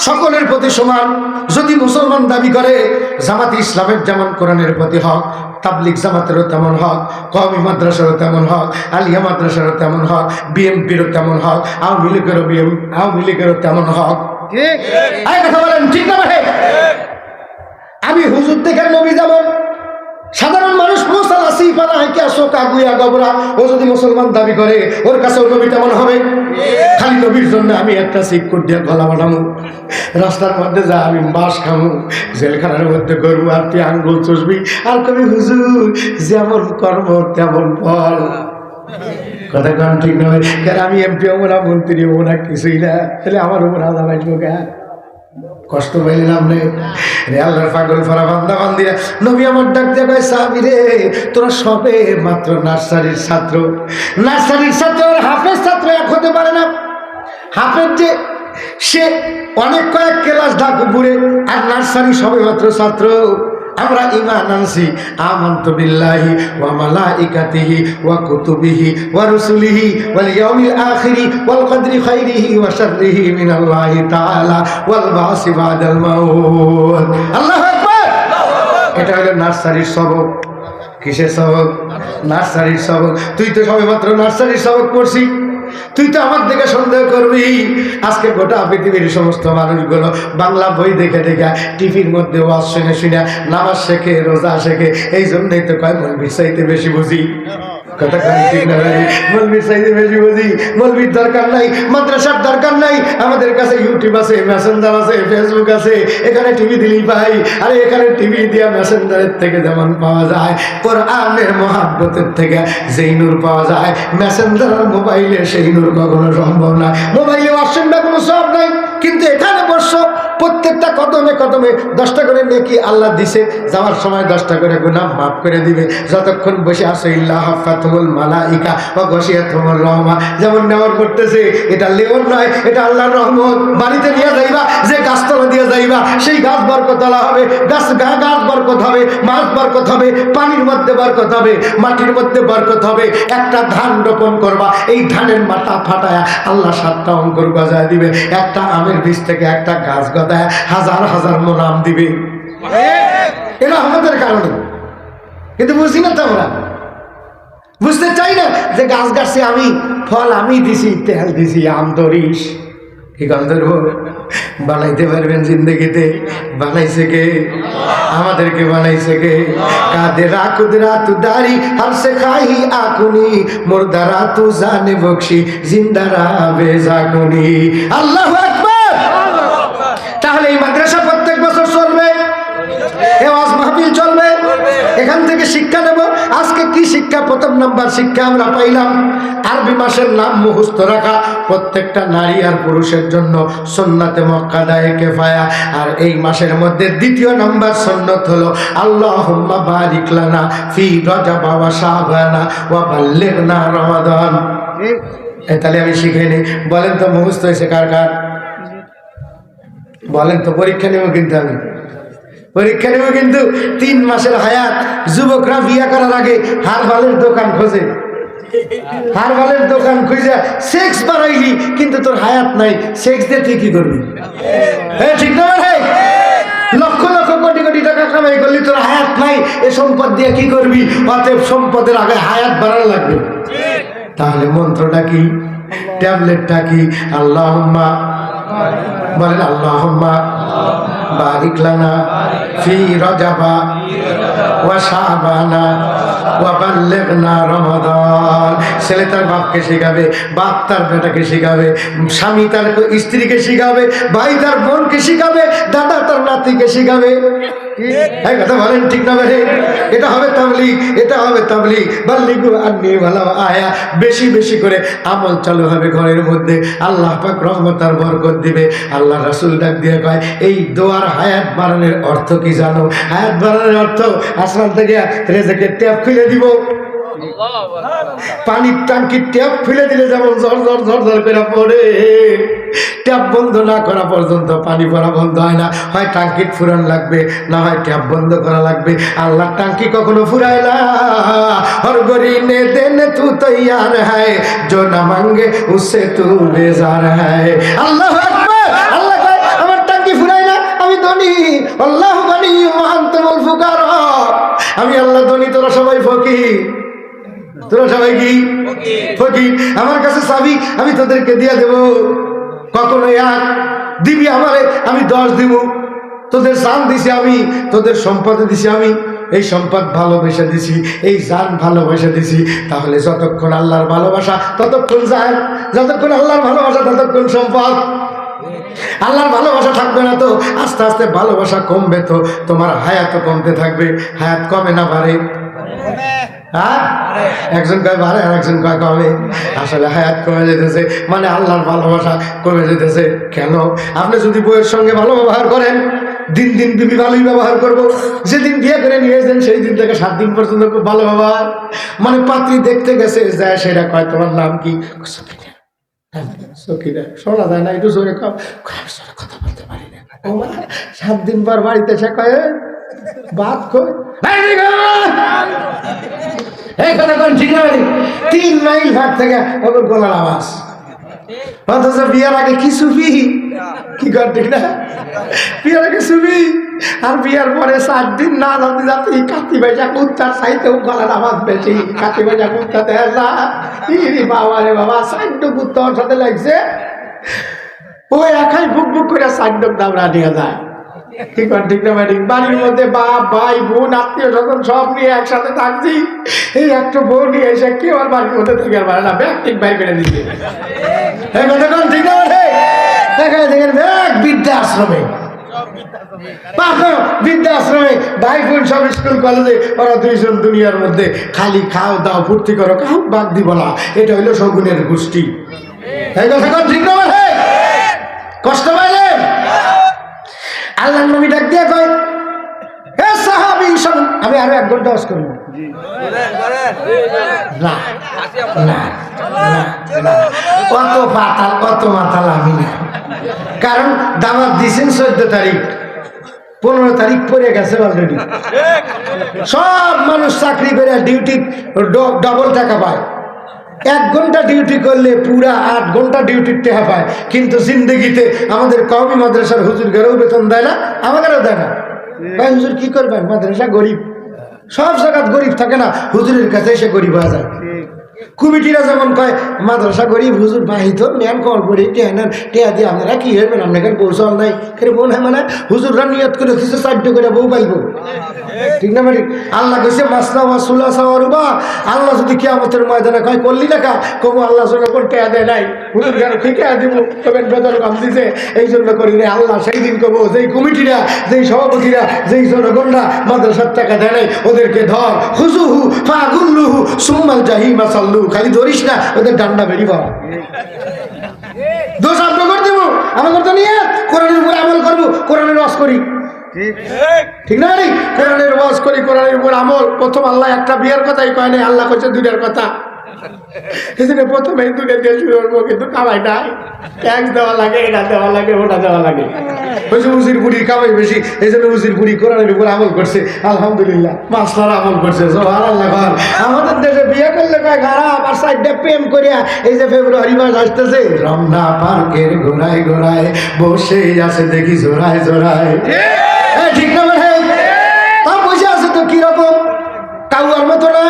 সকলের প্রতি সমান। যদি মুসলমান দাবি করে জামাত ইসলামের যেমন কোরআনের প্রতি হক, তাবলিগ জামাতেরও তেমন হক, কওমি মাদ্রাসারও তেমন হক, আলিয়া মাদ্রাসারও তেমন হক, বিএনপিরও তেমন হক, আওয়ামী লীগেরও তেমন হক। এই কথা বলেন ঠিক না ভাই? আমি হুজুর থেকে নবী যেমন, সাধারণ মানুষ মুসাল আসিফানা হাইকে আসো কাগুয়া গবরা, ও যদি মুসলমান দাবি করে ওর কাছেও নবী তেমন হবে। খালি নবীর জন্য আমি একটা সিটকুট দিয়ে গলা বানাবো, রাস্তার মধ্যে যা আমি বাস খামু, জেলখানার মধ্যে করবো, আর তুই আঙ্গুল চুষবি আর কবি হুজুর যেমন কর্ম তেমন ফল। কথা কারণ ঠিক নয়, কেন আমি এমপি হবো না, মন্ত্রী হবো না, কিছুই না, তাহলে আমার উপর আদা বাঁচবো কে? কষ্ট পাইলে নাম নেই রে। আল্লাহর পাগল ফরা বান্দা বান্দিরা, নবী আমার ডাক দিয়ে কয় সাহাবী রে, তোরা সবে মাত্র নার্সারির ছাত্র। নার্সারির ছাত্র আর হাফেজ ছাত্র এক হতে পারে না। হাফেজ যে সে অনেক কয়েক ক্লাস ঢাকু পুরে, আর নার্সারি সবে মাত্র ছাত্র। আমরা ঈমান আনছি আমানতু বিল্লাহি ওয়া মালাইকাতিহি ওয়া কুতুবিহি ওয়া রুসুলিহি ওয়াল ইয়াউমিল আখিরি ওয়াল কদরি খাইরিহি ওয়া শাররিহি মিনাল্লাহি তাআলা ওয়াল বাসি বাদাল মাউত। আল্লাহু আকবার। এটা হলো নার্সারির সবক। কিসের সবক? নার্সারির সবক। তুই তো সবেমাত্র নার্সারির সবক পড়ছি, তুই তো আমার দিকে সন্দেহ করবি। আজকে গোটা পৃথিবীর সমস্ত মানুষগুলো বাংলা বই দেখে দেখে টিভির মধ্যে ওয়াজ শুনে শুনে নামাজ শেখে, রোজা শেখে। এই জন্যই তো কয় মৌলবীর চাইতে বেশি বুঝি। কথা কয় ঠিক না ভাই? মৌলবীর চাইতে বেশি বুঝি। মৌলবীর দরকার নাই, মাদ্রাসার দরকার নাই। আমাদের কাছে ইউটিউব আছে, মেসেঞ্জার আছে, ফেসবুক আছে, এখানে টিভি দিলেই পাই। আরে এখানে টিভি দিয়া মেসেঞ্জারের থেকে যেমন পাওয়া যায়, কোরআনের মহাব্বতের থেকে যেই নূর পাওয়া যায়, মেসেঞ্জার আর মোবাইলে সেই নূর কখনো সম্ভব না। মোবাইলে অসম্ভব কোনো সব নাই, কিন্তু এখানে বসো প্রত্যেকটা কদমে কদমে 10টা করে নেকি আল্লাহ দিছে, যাওয়ার সময় 10টা করে গুনাহ মাফ করে দিবে। যতক্ষণ বসে আসো ইল্লাহ হাফাতুল মালাইকা ওয়া গাশিয়াতুর রহমা। যেমন নেওয়ার করতেছে, এটা লেওয়ার নয়, এটা আল্লাহর রহমত। বাড়িতে নিয়ে যাইবা, যে গাছতলা দিয়ে যাইবা সেই গাছ বরকতওয়ালা হবে, গাছ বরকত হবে, মাছ বরকত হবে, পানির মধ্যে বরকত হবে, মাটির মধ্যে বরকত হবে। একটা ধান রোপণ করবা, এই ধানের মাথা ফাটায়া আল্লাহ 7টা অঙ্কুর গজায় দিবে। একটা আমের বীজ থেকে একটা গাছ গজায় হাজার হাজার মন আম দিবে। এটা আমাদের কারণে, কিন্তু বুঝি না তো, আমরা বুঝতে চাই না যে গাছ গাছে আমি ফল আমি দিছি, তেল দিছি, আম ধরিস কি গন্ধর্ব বানাইতে পারবেন জিন্দগিতে? বানাইছে কে? আমাদেরকে বানাইছে কে? কাদেরা কুদরা তু দারি হার সে খাই আকুনি মুর্দারা তু জানে বকশি জিন্দারা বেজাকুনি। আল্লাহু আকবার। তাহলে এই মাদ্রাসা প্রত্যেক বছর চলবে, এই ওয়াজ মাহফিল চলবে, এখান থেকে শিক্ষা নেব। আজকে কি শিক্ষা? প্রথম নাম্বার শিক্ষা আমরা পাইলাম আরবি মাসের নাম মুখস্থ রাখা প্রত্যেকটা নারী আর পুরুষের জন্য সুন্নাতে মুআক্কাদায়ে কিফায়া। আর এই মাসের মধ্যে দ্বিতীয় নাম্বার সুন্নাত হলো আল্লাহুম্মা বারিক লানা ফি রজব ওয়া শাবানা ওয়া বাল্লিগনা রমাদান। তাহলে আমি শিখে নিই। বলেন তো মুখস্থ হয়েছে কার কার? বলেন তো। পরীক্ষা নেব কিন্তু, আমি পরীক্ষা নেব কিন্তু। 3 মাসের হায়াত। যুবকরা বিয়া করার আগে হারবালের দোকান খোঁজে, হারবালের দোকান খুঁজে সেক্স বাড়াইলি, কিন্তু তোর হায়াত নাই, সেক্স দিয়ে তুই কি করবি? ঠিক না ভাই? লক্ষ লক্ষ কোটি কোটি টাকা কামাই করলি, তোর হায়াত নাই, এ সম্পদ দিয়ে কি করবি? অতএব সম্পদের আগে হায়াত বাড়ানো লাগবে। তাহলে মন্ত্রটা কি? ট্যাবলেটটা কি? আল্লাহুম্মা, বলেন আল্লাহুম্মা বারিক লানা ফি রজবা ওয়া শাবানা ওয়া বাল্লিগনা রমাদান। ছেলে তার বাপকে শিখাবে, বাপ তার বেটাকে শিখাবে, স্বামী তার স্ত্রীকে শিখাবে, ভাই তার বোনকে শিখাবে, দাদা তার নাতিকে শিখাবে। এই কথা বলেন ঠিক না ভাই? এটা হবে তাবলীগ, এটা হবে তাবলীগ। বাল্লিগু আন্নী ওয়ালাউ আয়া। বেশি বেশি করে আমল চালু হবে ঘরের মধ্যে, আল্লাহ পাক রহমত আর বরকত দিবে। আল্লাহ রাসূল ডাক দিয়ে কয়, এই দোয়ার হায়াত বাড়ানোর অর্থ কি জানো? হায়াত বাড়ানোর অর্থ আসমান থেকে রেজেকের ট্যাপ খুলে দিব। পানির ট্যাঙ্কির ট্যাপ খুলে দিলে যেমন ঝর ঝর ঝর ঝর করে পড়ে, ট্যাপ বন্ধ না করা পর্যন্ত পানি পড়া বন্ধ হয় না। হয় ট্যাঙ্কি ফুরান লাগবে, না হয় ট্যাপ বন্ধ করা লাগবে। আল্লাহ ট্যাঙ্কি কখনো ফুরায় না। হর গরি নে দেনে তু তৈয়ার হ্যায়, জো না মাঙ্গে উসে তু বেজার হ্যায়। আল্লাহু আকবার। আল্লাহ কয়, আমার ট্যাঙ্কি চাবি আমি তোদেরকে দিয়ে দেব, কখনো এক দিবি আমারে, আমি 10 দিব। তোদের জান দিছি আমি, তোদের সম্পদ দিছি আমি, এই সম্পদ ভালোবেসে দিছি, এই জান ভালোবেসে দিছি। তাহলে যতক্ষণ আল্লাহর ভালোবাসা ততক্ষণ জান, যতক্ষণ আল্লাহর ভালোবাসা ততক্ষণ সম্পদ। আল্লাহর ভালোবাসা থাকবে না তো আস্তে আস্তে ভালোবাসা কমবে, তো তোমার হায়াতও কমতে থাকবে। হায়াত কমে না বাড়ে? হ্যাঁ, একজন কয় বাড়ে আর একজন কয় কমে। আসলে হায়াত কমে যেতেছে, মানে আল্লাহর ভালোবাসা কমে যেতেছে। কেন? আপনি যদি বউয়ের সঙ্গে ভালো ব্যবহার করেন, দিন দিন বিবি ভালোই ব্যবহার করবো। যেদিন বিয়ে করে নিয়েছেন সেই দিন থেকে 7 দিন পর্যন্ত খুব ভালো ব্যবহার। মানে পাত্রী দেখতে গেছে, যায় সেটা কয় তোমার নাম কি? সকিরা। শোনা যায় না, একটু জোরে কথা বলতে পারি না। 7 দিন পর বাড়িতে সে কয় ভাত কই, এই কথা কোন ঠিক না? 3 মাইল ভাত থেকে ওর গলার আওয়াজ। অথচ বিয়ার আগে কি সুফি, কি কর ঠিক না? বিয়ার আগে সুফি, আর বিয়ার পরে 7 দিন না যাতে যাতে কাতি ভাইজা কুত্তার চাইতেও গলার আওয়াজ বেশি। কাতি ভাইজা কুত্তা দেখা বাবা রে বাবা, 4 কুত্তা ওর সাথে লাগছে, ওই একাই বুক বুক করে 4 দামরা নিয়ে যায়। কি কর ঠিক না? বাড়ির মধ্যে বাপ ভাই বোন আত্মীয় স্বজন সব নিয়ে একসাথে থাকছি, এই একটা বউ নিয়ে এসে কেউ আর বাড়ির মধ্যে থেকে আর পারে না, ব্যাগ ঠিক বাইর করে দিচ্ছে। ঠিক না? দেখেন ব্যাগ বৃদ্ধাশ্রমে, বৃদ্ধাশ্রমে ভাই বোন সব স্কুল কলেজে, ওরা 2 জন দুনিয়ার মধ্যে খালি খাও দাও ফুর্তি করো, কাউ বাদ দিব না। এটা হইলো শগুনের গোষ্ঠী। ঠিক না? কষ্ট পাইলেন? আল্লাহ নবী ডাক দিয়ে কয়, হে সাহাবী শুনুন। আমি আরো 1 ঘন্টা ওয়াজ করব না, কত পাতাল কত মাতাল আমি না। কারণ দাওয়াত দিয়েছেন 14 তারিখ, 15 তারিখ পড়ে গেছে অলরেডি। সব মানুষ চাকরি করে ডিউটি ডবল টাকা পায়। 1 ঘন্টা ডিউটি করলে পুরা 8 ঘন্টা ডিউটির টাকা পায়। কিন্তু জিন্দগিতে আমাদের কওমি মাদ্রাসার হুজুর ঘরেও বেতন দেয় না, আমাদেরও দেয় না। ভাই হুজুর কি করবেন, মাদ্রাসা গরিব, সব জায়গা গরিব থাকে না, হুজুরের কাছে এসে গরিব হয়ে যায়। কমিটিরা যেমন কয় মাদ্রাসা গরিব, হুজুর বাহিত ম্যান কল করে টেয়া দিয়ে আপনারা কি হইবেন, আপনাকে পৌঁছাল নাই কেন বোন হয়, মানে হুজুররা নিয়ত করে দিচ্ছে 4 করে বউ পাইব। ঠিক না? মানে আল্লাহ কইছে মাসনা ওয়া সুলাসা ওয়া রুবা। আল্লাহ যদি কিয়ামতের ময়দানে কয় করলি লেখা, কবু আল্লাহ যখন টেয়া দেয় নাই, হুজুর কেন ঠিকই দিব, তবে বেতন কম দিছে এই জন্য করি নাই। আল্লাহ সেই দিন কব, যেই কমিটিরা, যেই সভাপতিরা, যেই জনগণরা মাদ্রাসার টাকা দেয় নাই, ওদেরকে ধর, হুজুহু ফাগুল্লুহু সুম্মাল জাহিমা সাল্লু। খালি ধরিস না, ওদের ডান্ডা বেরি পাওয়া। দোষ আপনি করে দেবো, আমাদের তো নিয়ে কোরআনের উপর আমল করবো, কোরআনের ওয়াজ করি। ঠিক না? কোরআনের ওয়াজ করি, কোরআনের উপর আমল। প্রথম আল্লাহ একটা বিয়ের কথাই কয় নাই, আল্লাহ কইছে 2টার কথা। এই জন্য প্রথমে 2টা দিয়ে শুরু করবো, কিন্তু কামাই নাই, ট্যাক্স দেওয়া লাগে, এটা দেওয়া লাগে, ওটা দেওয়া লাগে। উজির বুড়ি কামাই বেশি, এই জন্য উজির বুড়ি কোরআনের উপর আমল করছে। আলহামদুলিল্লাহ, মাসলার আমল করছে। সুবহানাল্লাহ। আমাদের দেশে বিয়ে করলে কয় খারাপ, আর 4টা প্রেম করিয়া এই যে ফেব্রুয়ারি মাস আসতেছে, রমনা পার্কের ঘোড়ায় ঘোড়ায় বসে আছে দেখি জোড়ায় জোড়ায়। ঠিক না? তা বসে আছে তো কিরকম, কাউয়ার মতো না,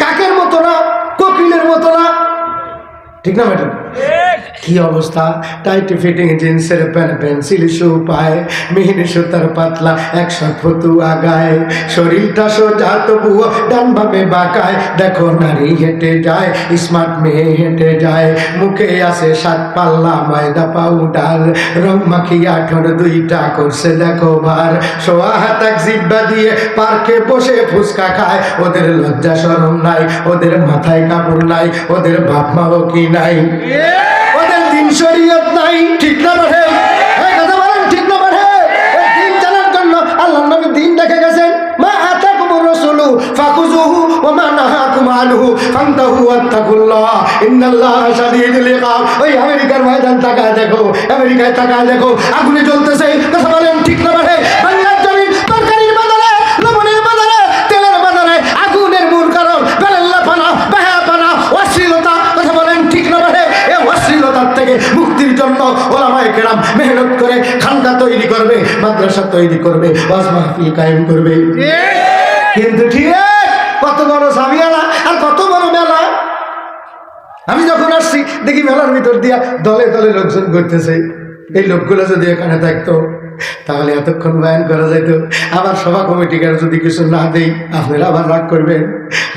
কাকের মতো না, কোকিলের মতো না। ঠিক না ম্যাডাম? কি অবস্থা, টাইট ফিটিং জিন্সের প্যান্ট, পেন্সিল শু পায়, মিহিন সুতার পাতলা 100 ফতু আগায়, শরীরটা সোজা তবুও ডান ভাবে বাঁকায়। দেখো নারী হেঁটে যায়, স্মার্ট মেয়ে হেঁটে যায়, মুখে আসে 7 পাল্লা ময়দা পাউডার, রং মাখিয়া ঠোঁট 2টা করছে দেখো ভার, সোয়া হাত এক জিব্বা দিয়ে পার্কে বসে ফুচকা খায়। ওদের লজ্জা শরম নাই, ওদের মাথায় কাপড় নাই, ওদের বাপ মাও কি নাই, ওদের দিন শরীয়ত নাই। ঠিক না বাড়ে? কথা বলেন, ঠিক না বাড়ে? দিন জানার জন্য আল্লাহ নবী দিন দেখে গেছেন। মা আতাকুমুর রাসূলু ফাখুযুহু ওয়া মা নাহাকুম আনহু ফান্তাহু ওয়াত্তাকুল্লাহ ইন্নাল্লাহা শাদীদুল ইকাব। ওই আমেরিকার ময়দান তাকায় দেখো, আমেরিকায় তাকায় দেখো, আগুনে জ্বলতেছে। কথা বলেন, ঠিক না বাড়ে? বাংলার জমিন তরকারির বাজারে, লবণের বাজারে, তেলের বাজারে আগুনের মূল কারণ বেলাল্লাপানা, বেহায়াপানা, অশ্লীলতা। কথা বলেন, ঠিক না বাড়ে? এই অশ্লীলতার থেকে মুক্তির জন্য ওলামায়ে কেরাম মেহনত করে খানকা তৈরি করবে, মাদ্রাসা তৈরি করবে, ওয়াজ মাহফিল কায়েম করবে। কিন্তু ঠিক কত বড় সামিয়ানা আর কত বড় মেলা। আমি যখন আসছি দেখি মেলার ভিতর দিয়া দলে দলে লোকজন ঘুরতেছে। এই লোকগুলো যদি এখানে থাকতো তাহলে এতক্ষণ বয়ান করা যেত। আবার সভা কমিটিকার যদি কিছু না দেই আপনারা আবার রাগ করবেন।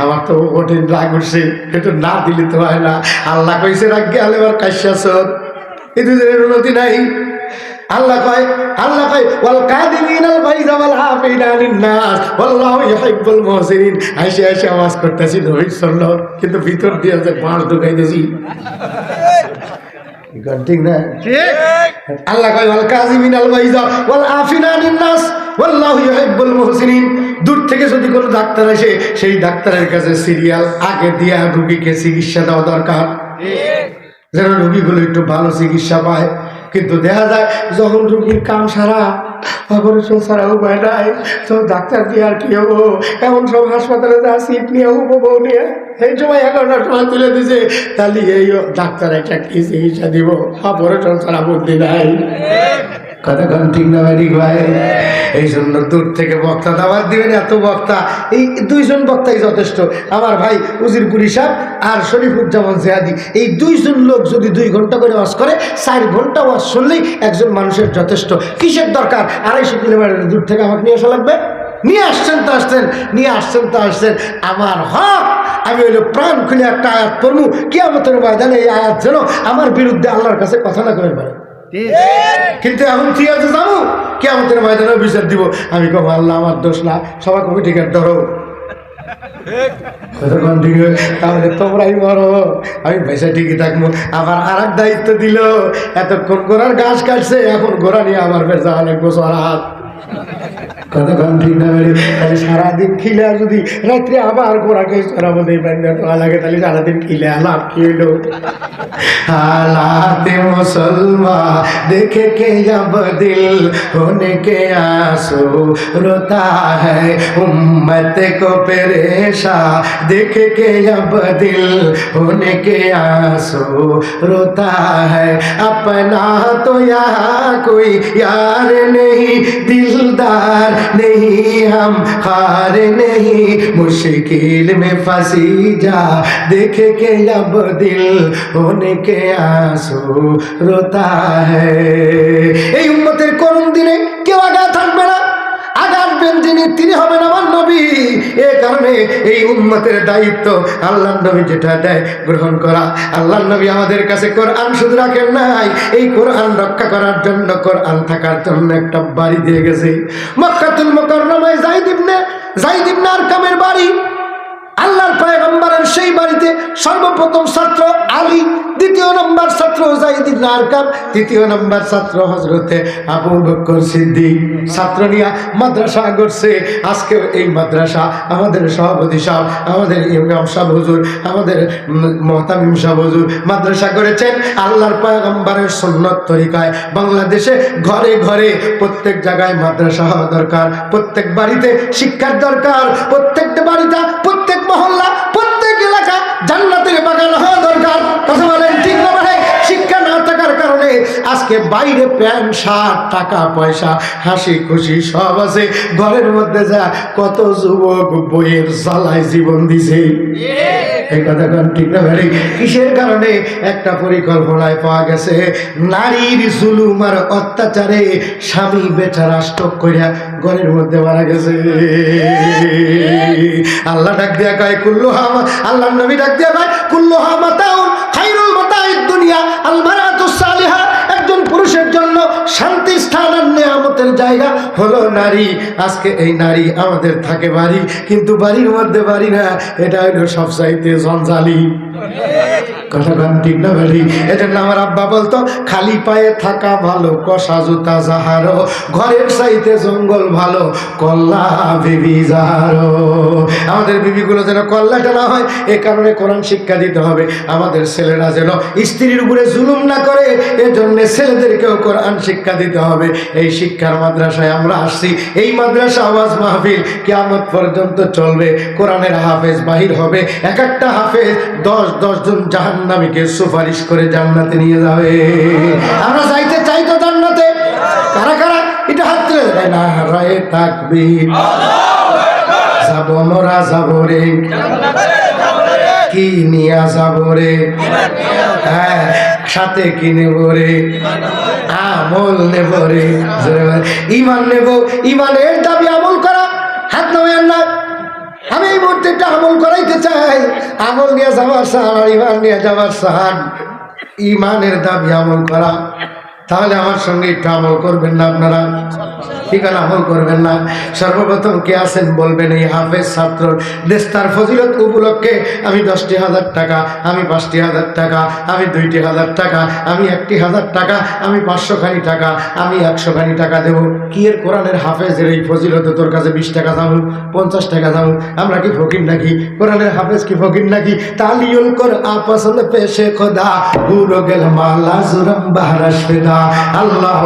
আমার তো কঠিন রাগ উঠছে, একটু না দিলে তো হয় না। আল্লাহ কইছে রাগ গেলে আবার কাশ্যাস এই দুজনের উন্নতি নাই। আল্লাহ কয় ওয়াল কাযিমিনাল গায়যা ওয়াল আফিনা আনিন নাস ওয়াল্লাহু ইউহিব্বুল মুহসিনিন। আইসে আওয়াজ করতেছি নবী সাল্লাল্লাহু, কিন্তু ভিতর দিয়ে যে পাঁচ ঢুকাইতেছি। ঠিক না? আল্লাহ কয় ওয়াল কাযিমিনাল গায়যা ওয়াল আফিনা আনিন নাস ওয়াল্লাহু ইউহিব্বুল মুহসিনিন। দূর থেকে যদি কোনো ডাক্তার আসে সেই ডাক্তারের কাছে সিরিয়াল আগে দিয়া রোগীকে চিকিৎসা দেওয়া দরকার, যেন রোগীগুলো একটু ভালো চিকিৎসা পায়। কিন্তু দেখা যায় যখন রোগীর কাম সারা, অপারেশন ছাড়া উপায় নাই, তো ডাক্তার দিয়ে আর কি হবো, এমন সব হাসপাতালে যা সিট নিয়ে বউ নিয়ে এই সময় 11টার সময় তুলে দিছে, তাহলে এই ডাক্তার একটা কি চিকিৎসা দিব? অপারেশন ছাড়া বুদ্ধি নাই। কতক্ষণ ঠিক না ঠিক ভাই? এই জন্য দূর থেকে বক্তা দাওয়াত দিবেন, এত বক্তা, এই দুইজন বক্তাই যথেষ্ট। আমার ভাই উজিরপুরি সাহেব আর শরীফুজ্জামান জিহাদি, এই দুইজন লোক যদি 2 ঘন্টা করে ওয়াজ করে, 4 ঘন্টা ওয়াজ শুনলেই একজন মানুষের যথেষ্ট। কিসের দরকার 250 কিলোমিটার দূর থেকে আমাকে নিয়ে আসা লাগবে? নিয়ে আসছেন তো আসছেন। আমার হক, আমি হইলো প্রাণ খুলে একটা আয়াত পড়বো, কিয়ামতের ময়দানে এই আয়াত যেন আমার বিরুদ্ধে আল্লাহর কাছে কথা না কইতে পারে। কিন্তু এখন ঠিক আছে যাবো, কিয়ামতের ময়দানে বিচার দিব। আমি কব আল্লাহ আমার দোষ না, সভা কমিটিকে ধরো। তাহলে তোমরাই বড়, আমি পয়সা ঠিকই থাকবো। আবার আর এক দায়িত্ব দিল, এতক্ষণ ঘোড়ার ঘাস কাটছে, এখন ঘোড়া নিয়ে আবার বের যাওয়া লাগবো সরাত। কতক্ষণ ঠিক না? সারাদিন খিলে যদি রাত্রে আবার ঘোড়াকে সরাবো লাগে, তাহলে সারাদিন খিলে লাভ কি হইলো? हालात मुसलमान देख के जब दिल होने के आंसू रोता है, उम्मत को परेशान देख के जब दिल होने के आंसू रोता है, अपना तो यहाँ कोई यार नहीं, दिलदार नहीं, हम खार नहीं, मुश्किल में फंसी जा देख के जब दिल होने के आंसू रोता है। এই উম্মতের করুণ দিনে কেউ আগা থাকবে না, আগাবেন যিনি তিনি হবেন আমার নবী। এই কারণে এই উম্মতের দায়িত্ব আল্লাহর নবী যেটা দেয় গ্রহণ করা। আল্লাহর নবী আমাদের কাছে কোরআন শুধু রাখেন নাই, এই কোরআন রক্ষা করার জন্য, কোরআন থাকার জন্য একটা বাড়ি দিয়ে গেছে মক্কাতুল মুকাররমায়। যায়েদ ইবনে আরকামের বাড়ি। আল্লাহর পয়গম্বরের সেই বাড়িতে সর্বপ্রথম ছাত্র আলী, দ্বিতীয় নম্বর ছাত্র যায়েদ ইবনে আরকাম, তৃতীয় নম্বর ছাত্র হযরতে আবু বকর সিদ্দিক। ছাত্র নিয়ে মাদ্রাসা করছে। আজকে এই মাদ্রাসা আমাদের সভাপতি সাহেব, আমাদের ইমাম সাহেব হুজুর, আমাদের মুহতামিম সাহেব হুজুর মাদ্রাসা করেছেন আল্লাহর পয়গম্বরের সুন্নত তরিকায়। বাংলাদেশে ঘরে ঘরে প্রত্যেক জায়গায় মাদ্রাসা হওয়া দরকার, প্রত্যেক বাড়িতে শিক্ষার দরকার, প্রত্যেকটা বাড়িতে, প্রত্যেক মহল্লা, প্রত্যেক এলাকা জান্নাতের বাগান হওয়া দরকার। কথা বলেন ঠিক না ভাই? শিক্ষা না থাকার কারণে আজকে বাইরে প্যান্ট শার্ট, টাকা পয়সা, হাসি খুশি সব আছে, ঘরের মধ্যে যা কত যুবক বইয়ের জ্বালায় জীবন দিছে। এই কথা কোন ঠিক না ভাই? কিসের কারণে? একটা পরিকল্পনায় পাওয়া গেছে নারীর জুলুম আর অত্যাচারে স্বামী বেচারা স্টক করিয়া ঘরের মধ্যে মারা গেছে। আল্লাহ ডাক দিয়া কয় কুল্লুহা, আল্লাহর নবী ডাক দিয়া কয় কুল্লুহা মাতাউন খায়রুল মাতাইদ দুনিয়া আল মারাতুস সালিহা। একজন পুরুষের জন্য শান্তি স্থান আর নিয়ামতের জায়গা হলো নারী। আজকে এই নারী আমাদের থাকে বাড়ি, কিন্তু বাড়ির মধ্যে বাড়ি না, এটা হলো সবচাইতে জঞ্জালি। কথা কোন ঠিক না ভাই? এজন্য আমার আব্বা বলতো খালি পায়ে থাকা ভালো, কষা জুতা যাহারো, ঘরের চাইতে জঙ্গল ভালো, কল্লা বিবি যাহারো। আমাদের বিবিগুলো যেন কল্লাটা না হয়, এ কারণে কোরআন শিক্ষা দিতে হবে। আমাদের ছেলেরা যেন স্ত্রীর উপরে জুলুম না করে, এজন্য ছেলেদেরকেও কোরআন শিক্ষা দিতে হবে। এই শিক্ষার মাদ্রাসায় আমরা আসছি। এই মাদ্রাসা আওয়াজ মাহফিল কিয়ামত পর্যন্ত চলবে। কোরআনের হাফেজ বাহির হবে, এক একটা হাফেজ 10 জন জাহান্নামীকে সুপারিশ করে জান্নাতে নিয়ে যাবে। আমরা যাইতে চাই তো জান্নাতে? কারা কারা এটা হাত তুলে দেয় না? রায়ে তাকবীর, যাবো মোরা যাবো রে, কি নিয়ে যাব রে, হ্যাঁ সাথে কি নেব রে, আমল নেব রে, ইমান নেব। ইমানের দাবি আমল করা, হাত নামেন না। আমি এই মুহূর্তে একটা আমল করাইতে চাই, আমল নিয়ে যাবার সাহান আর ইমান নিয়ে যাবার সাহান। ইমানের দাবি আমল করা, তাহলে আমার সঙ্গে একটু আমল করবেন না আপনারা? ঠিক আছে, আমল করবেন না। সর্বপ্রথম কে আছেন বলবেন? এই হাফেজ ছাত্র দেশটার ফজিলত উপলক্ষে আমি 10,000 টাকা, আমি 5,000 টাকা, আমি 2,000 টাকা, আমি 1,000 টাকা, আমি 500 খানি টাকা, আমি 100 খানি টাকা দেব। কি এর কোরআনের হাফেজের এই ফজিলতে তোর কাছে 20 টাকা যাবো, 50 টাকা যাবো? আমরা কি ফকির নাকি? কোরআনের হাফেজ কি ফকির নাকি? তালিউল কর আপসন পেশে খোদা, পুরো গেল মালা জুরম বাহারাস ফেদা। আল্লাহ